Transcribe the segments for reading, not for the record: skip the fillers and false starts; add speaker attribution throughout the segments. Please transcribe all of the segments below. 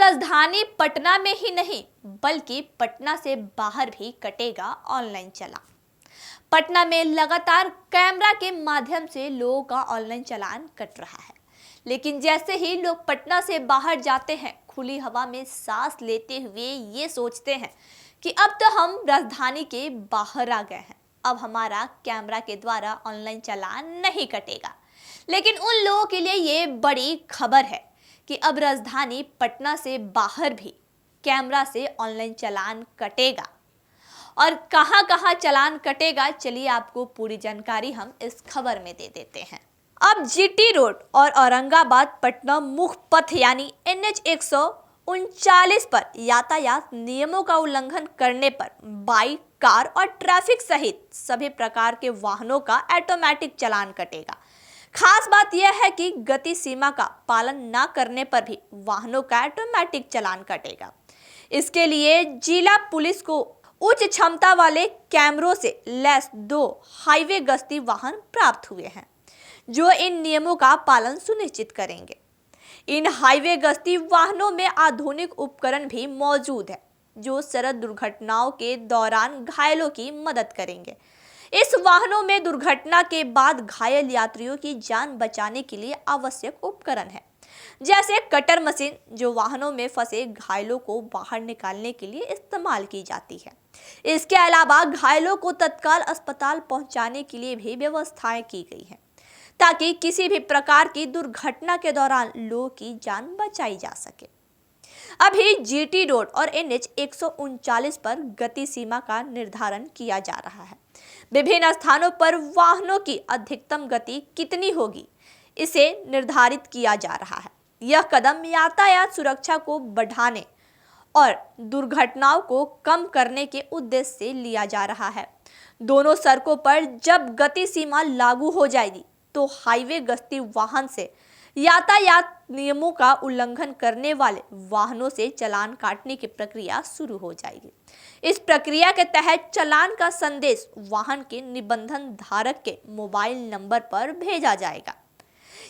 Speaker 1: राजधानी पटना में ही नहीं बल्कि पटना से बाहर भी कटेगा ऑनलाइन चालान। पटना में लगातार कैमरा के माध्यम से लोगों का ऑनलाइन चालान कट रहा है, लेकिन जैसे ही लोग पटना से बाहर जाते हैं, खुली हवा में सांस लेते हुए ये सोचते हैं कि अब तो हम राजधानी के बाहर आ गए हैं, अब हमारा कैमरा के द्वारा ऑनलाइन चालान नहीं कटेगा। लेकिन उन लोगों के लिए ये बड़ी खबर है कि अब राजधानी पटना से बाहर भी कैमरा से ऑनलाइन चालान कटेगा। और कहां कहां चालान कटेगा, चलिए आपको पूरी जानकारी हम इस खबर में दे देते हैं। अब जीटी रोड और औरंगाबाद पटना मुख्य पथ यानी NH 139 पर यातायात नियमों का उल्लंघन करने पर बाइक, कार और ट्रैफिक सहित सभी प्रकार के वाहनों का ऑटोमेटिक चालान कटेगा। खास बात यह है कि गति सीमा का पालन न करने पर भी वाहनों का ऑटोमेटिक चालान कटेगा। इसके लिए जिला पुलिस को उच्च क्षमता वाले कैमरों से लैस 2 हाईवे गश्ती वाहन प्राप्त हुए हैं, जो इन नियमों का पालन सुनिश्चित करेंगे। इन हाईवे गश्ती वाहनों में आधुनिक उपकरण भी मौजूद है, जो सड़क दुर्घटनाओं के दौरान घायलों की मदद करेंगे। इस वाहनों में दुर्घटना के बाद घायल यात्रियों की जान बचाने के लिए आवश्यक उपकरण है, जैसे कटर मशीन, जो वाहनों में फंसे घायलों को बाहर निकालने के लिए इस्तेमाल की जाती है। इसके अलावा घायलों को तत्काल अस्पताल पहुंचाने के लिए भी व्यवस्थाएं की गई हैं, ताकि किसी भी प्रकार की दुर्घटना के दौरान लोगों की जान बचाई जा सके। अभी जीटी रोड और NH 139 पर गति सीमा का निर्धारण किया जा रहा है। विभिन्न स्थानों पर वाहनों की अधिकतम गति कितनी होगी, इसे निर्धारित किया जा रहा है। यह कदम यातायात सुरक्षा को बढ़ाने और दुर्घटनाओं को कम करने के उद्देश्य से लिया जा रहा है। दोनों सड़कों पर जब गति सीमा लागू हो जाएगी, तो हाईवे गश्ती वाहन से यातायात नियमों का उल्लंघन करने वाले वाहनों से चालान काटने की प्रक्रिया शुरू हो जाएगी। इस प्रक्रिया के तहत चालान का संदेश वाहन के निबंधन धारक के मोबाइल नंबर पर भेजा जाएगा।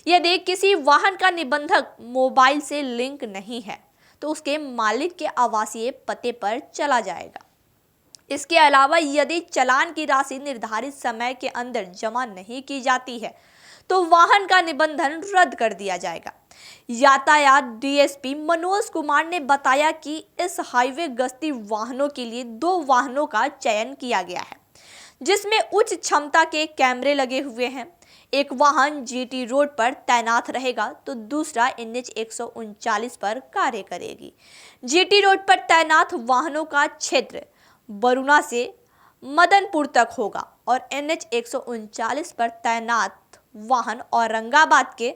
Speaker 1: यदि किसी वाहन का निबंधक मोबाइल से लिंक नहीं है, तो उसके मालिक के आवासीय पते पर चला जाएगा। इसके अलावा यदि चालान की राशि निर्धारित समय के अंदर जमा नहीं की जाती है, तो वाहन का निबंधन रद्द कर दिया जाएगा। यातायात DSP मनोज कुमार ने बताया कि इस हाईवे गश्ती वाहनों के लिए 2 वाहनों का चयन किया गया है, जिसमें उच्च क्षमता के कैमरे लगे हुए हैं। एक वाहन GT रोड पर तैनात रहेगा, तो दूसरा NH 139 पर कार्य करेगी। GT रोड पर तैनात वाहनों का क्षेत्र बरुणा से मदनपुर तक होगा और NH 139 पर तैनात वाहन औरंगाबाद के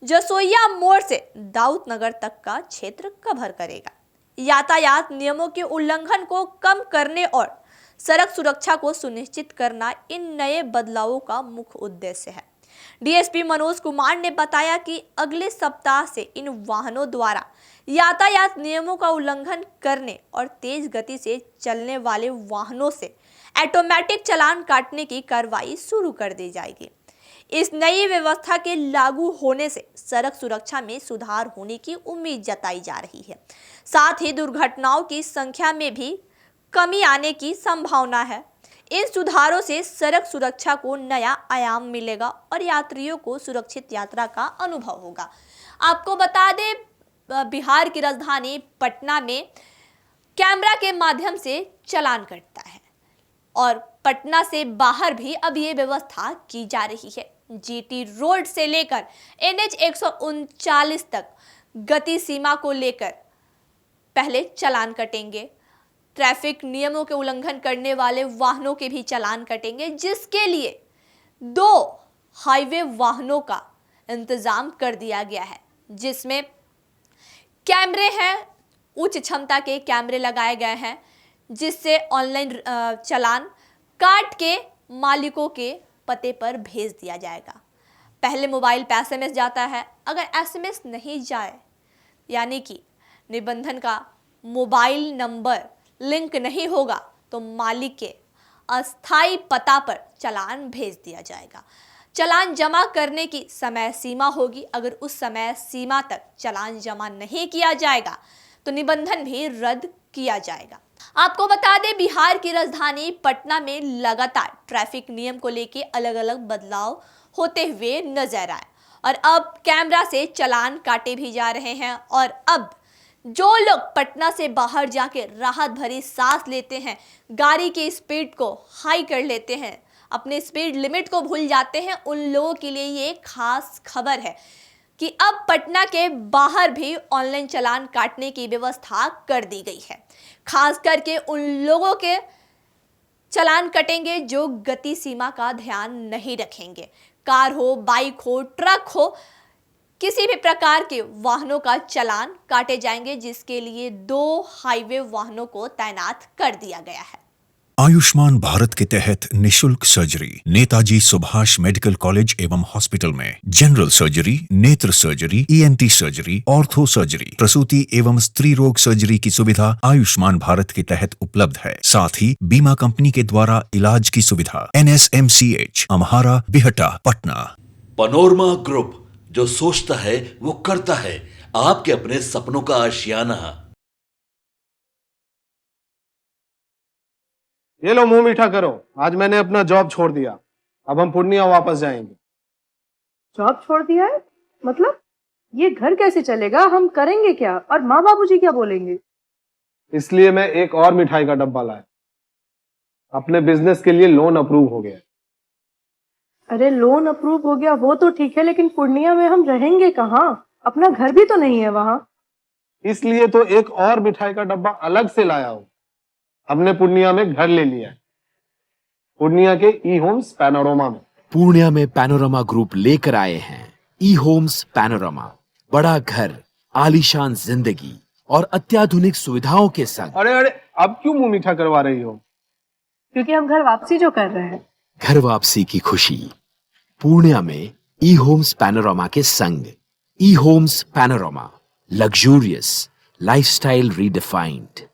Speaker 1: जसोइया मोड़ से दाऊद नगर तक का क्षेत्र कवर करेगा। यातायात नियमों के उल्लंघन को कम करने और सड़क सुरक्षा को सुनिश्चित करना इन नए बदलावों का मुख्य उद्देश्य है। DSP मनोज कुमार ने बताया कि अगले सप्ताह से इन वाहनों द्वारा यातायात नियमों का उल्लंघन करने और तेज गति से चलने वाले वाहनों से ऑटोमेटिक चालान काटने की कार्रवाई शुरू कर दी जाएगी। इस नई व्यवस्था के लागू होने से सड़क सुरक्षा में सुधार होने की उम्मीद जताई जा रही है। साथ ही दुर्घटनाओं की संख्या में भी कमी आने की संभावना है। इन सुधारों से सड़क सुरक्षा को नया आयाम मिलेगा और यात्रियों को सुरक्षित यात्रा का अनुभव होगा। आपको बता दें, बिहार की राजधानी पटना में कैमरा के माध्यम से चालान कटता है और पटना से बाहर भी अब ये व्यवस्था की जा रही है। GT रोड से लेकर NH 139 तक गति सीमा को लेकर पहले चालान कटेंगे। ट्रैफिक नियमों के उल्लंघन करने वाले वाहनों के भी चालान कटेंगे, जिसके लिए 2 हाईवे वाहनों का इंतजाम कर दिया गया है, जिसमें कैमरे हैं, उच्च क्षमता के कैमरे लगाए गए हैं, जिससे ऑनलाइन चालान काट के मालिकों के पते पर भेज दिया जाएगा। पहले मोबाइल पे SMS जाता है, अगर SMS नहीं जाए यानी कि निबंधन का मोबाइल नंबर लिंक नहीं होगा, तो मालिक के अस्थायी पता पर चालान भेज दिया जाएगा। चालान जमा करने की समय सीमा होगी। अगर उस समय सीमा तक चालान जमा नहीं किया जाएगा, तो निबंधन भी रद्द किया जाएगा। आपको बता दें, बिहार की राजधानी पटना में लगातार ट्रैफिक नियम को लेकर अलग अलग बदलाव होते हुए नजर आए और अब कैमरा से चालान काटे भी जा रहे हैं। और अब जो लोग पटना से बाहर जाके राहत भरी सांस लेते हैं, गाड़ी की स्पीड को हाई कर लेते हैं, अपने स्पीड लिमिट को भूल जाते हैं, उन लोगों के लिए ये खास खबर है कि अब पटना के बाहर भी ऑनलाइन चालान काटने की व्यवस्था कर दी गई है। खास करके उन लोगों के चालान कटेंगे जो गति सीमा का ध्यान नहीं रखेंगे। कार हो, बाइक हो, ट्रक हो, किसी भी प्रकार के वाहनों का चालान काटे जाएंगे, जिसके लिए 2 हाईवे वाहनों को तैनात कर दिया गया है।
Speaker 2: आयुष्मान भारत के तहत निशुल्क surgery Netaji Subhash medical college एवं हॉस्पिटल में जनरल सर्जरी, नेत्र surgery, ENT surgery, ortho surgery, प्रसूति एवं स्त्री रोग सर्जरी की सुविधा आयुष्मान भारत के तहत उपलब्ध है। साथ ही बीमा कंपनी के द्वारा इलाज की सुविधा। NSMCH, Amhara, Bihta, Patna.
Speaker 3: Panorama group, जो सोचता है वो करता है। आपके अपने सपनों का आशियाना।
Speaker 4: ये लो, मुंह मीठा करो। आज मैंने अपना जॉब छोड़ दिया। अब हम पूर्णिया वापस जाएंगे।
Speaker 5: जॉब छोड़ दिया है? मतलब ये घर कैसे चलेगा? हम करेंगे क्या? और माँ बाबूजी क्या बोलेंगे?
Speaker 4: इसलिए मैं एक और मिठाई का डब्बा लाया। अपने बिजनेस के लिए लोन अप्रूव हो गया।
Speaker 5: अरे लोन अप्रूव हो गया वो तो ठीक है, लेकिन पूर्णिया में हम रहेंगे कहाँ? अपना घर भी तो नहीं है वहाँ।
Speaker 4: इसलिए तो एक और मिठाई का डब्बा अलग से लाया हूँ। हमने पूर्णिया में घर ले लिया है, पूर्णिया के E-Homes पैनोरमा में।
Speaker 6: पूर्णिया में पैनोरमा ग्रुप लेकर आए हैं E-Homes पैनोरमा। बड़ा घर, आलीशान जिंदगी और अत्याधुनिक सुविधाओं के संग।
Speaker 4: अरे अब क्यों मुंह मीठा करवा रही हो?
Speaker 5: क्योंकि हम घर वापसी जो कर रहे हैं।
Speaker 6: घर वापसी की खुशी पूर्णिया में E-Homes पैनोरमा के संग। E-Homes panorama, luxurious lifestyle redefined.